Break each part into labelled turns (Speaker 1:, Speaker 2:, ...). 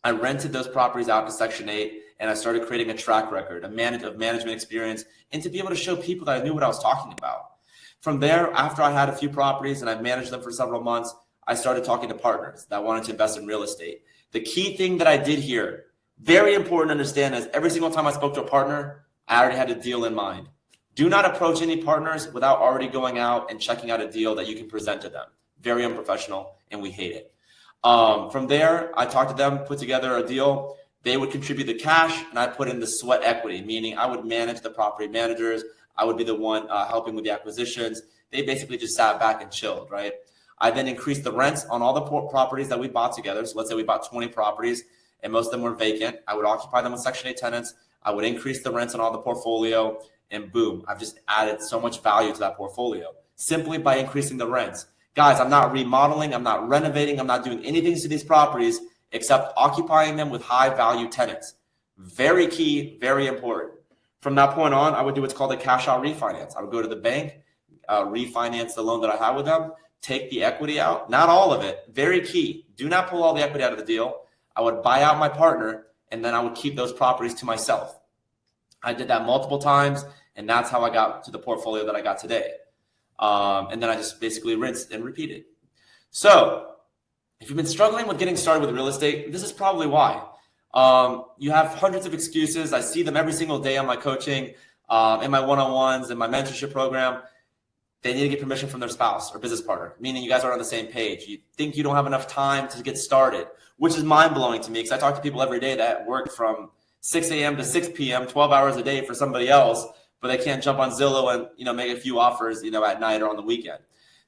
Speaker 1: I rented those properties out to Section 8, and I started creating a track record, of management experience, and to be able to show people that I knew what I was talking about. From there, after I had a few properties and I managed them for several months, I started talking to partners that wanted to invest in real estate. The key thing that I did here, very important to understand, is every single time I spoke to a partner, I already had a deal in mind. Do not approach any partners without already going out and checking out a deal that you can present to them. Very unprofessional, and we hate it. From there, I talked to them, put together a deal. They would contribute the cash, and I put in the sweat equity, meaning I would manage the property managers. I would be the one helping with the acquisitions. They basically just sat back and chilled, right? I then increased the rents on all the properties that we bought together. So let's say we bought 20 properties, and most of them were vacant. I would occupy them with Section 8 tenants. I would increase the rents on all the portfolio, and boom, I've just added so much value to that portfolio simply by increasing the rents. Guys, I'm not remodeling, I'm not renovating, I'm not doing anything to these properties except occupying them with high value tenants. Very key, very important. From that point on, I would do what's called a cash out refinance. I would go to the bank, refinance the loan that I had with them, take the equity out, not all of it, very key. Do not pull all the equity out of the deal. I would buy out my partner, and then I would keep those properties to myself. I did that multiple times, and that's how I got to the portfolio that I got today. And then I just basically rinsed and repeated. So if you've been struggling with getting started with real estate, this is probably why. You have hundreds of excuses. I see them every single day on my coaching, in my one-on-ones, in my mentorship program. They need to get permission from their spouse or business partner, meaning you guys are on the same page. You think you don't have enough time to get started, which is mind-blowing to me because I talk to people every day that work from 6 a.m. to 6 p.m., 12 hours a day for somebody else, but they can't jump on Zillow and make a few offers at night or on the weekend.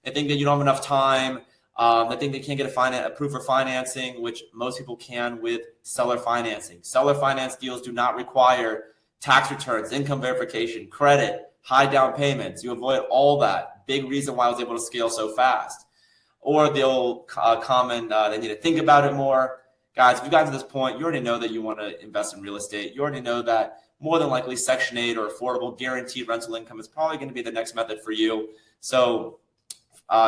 Speaker 1: They think that you don't have enough time. They think they can't get approved for financing, which most people can with seller financing. Seller finance deals do not require tax returns, income verification, credit, high down payments. You avoid all that. Big reason why I was able to scale so fast. Or they'll comment they need to think about it more. Guys, if you got to this point, you already know that you want to invest in real estate. You already know that more than likely Section 8 or affordable guaranteed rental income is probably going to be the next method for you. So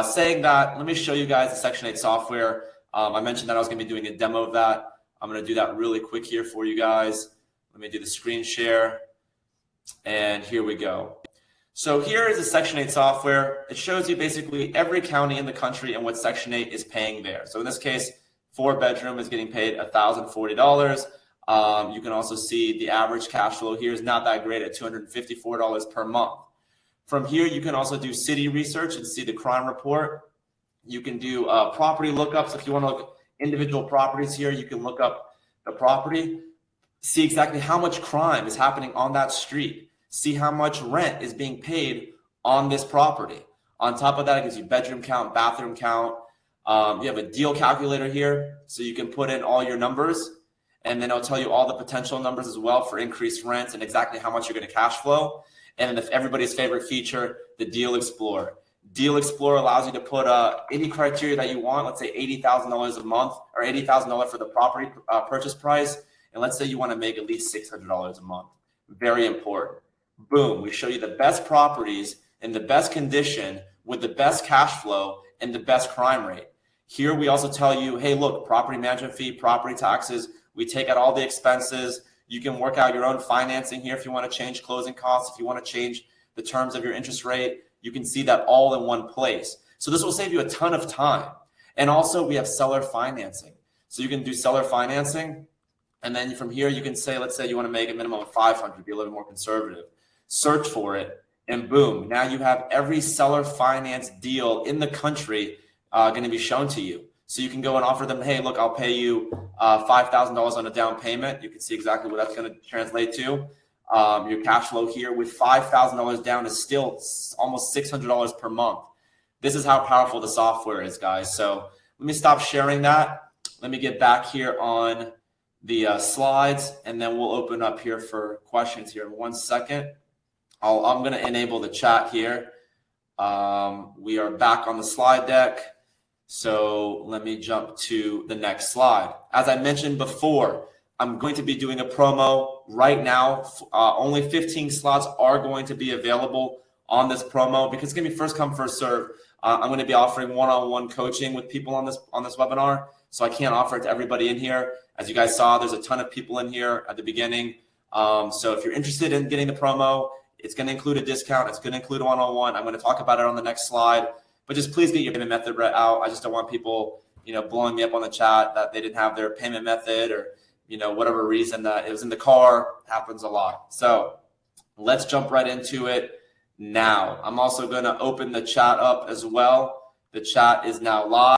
Speaker 1: saying that, let me show you guys the Section 8 software. I mentioned that I was going to be doing a demo of that. I'm going to do that really quick here for you guys. Let me do the screen share. And here we go. So here is the Section 8 software. It shows you basically every county in the country and what Section 8 is paying there. So in this case, 4-bedroom is getting paid $1,040. You can also see the average cash flow here is not that great at $254 per month. From here, you can also do city research and see the crime report. You can do property lookups. If you want to look at individual properties here, you can look up the property, see exactly how much crime is happening on that street, see how much rent is being paid on this property. On top of that, it gives you bedroom count, bathroom count. You have a deal calculator here, so you can put in all your numbers, and then it'll tell you all the potential numbers as well for increased rents and exactly how much you're going to cash flow. And then everybody's favorite feature, the Deal Explorer. Deal Explorer allows you to put any criteria that you want. Let's say $80,000 a month or $80,000 for the property purchase price. And let's say you want to make at least $600 a month. Very important. Boom, we show you the best properties in the best condition with the best cash flow and the best crime rate. Here we also tell you, hey, look, property management fee, property taxes, we take out all the expenses. You can work out your own financing here if you want to change closing costs, if you want to change the terms of your interest rate. You can see that all in one place. So this will save you a ton of time. And also we have seller financing. So you can do seller financing. And then from here, you can say, let's say you want to make a minimum of $500, be a little bit more conservative. Search for it, and boom, now you have every seller finance deal in the country going to be shown to you. So you can go and offer them, hey, look, I'll pay you $5,000 on a down payment. You can see exactly what that's going to translate to. Your cash flow here with $5,000 down is still almost $600 per month. This is how powerful the software is, guys. So let me stop sharing that. Let me get back here on the slides, and then we'll open up here for questions here in 1 second. I'm going to enable the chat here. We are back on the slide deck. So let me jump to the next slide. As I mentioned before, I'm going to be doing a promo right now. Only 15 slots are going to be available on this promo because it's going to be first come, first serve. I'm going to be offering one-on-one coaching with people on this webinar. so I can't offer it to everybody in here. As you guys saw, there's a ton of people in here at the beginning. So if you're interested in getting the promo, it's going to include a discount. It's going to include a one-on-one. I'm going to talk about it on the next slide. But just please get your payment method out. I just don't want people, blowing me up on the chat that they didn't have their payment method or, whatever reason that it was in the car. Happens a lot. So let's jump right into it now. I'm also going to open the chat up as well. The chat is now live.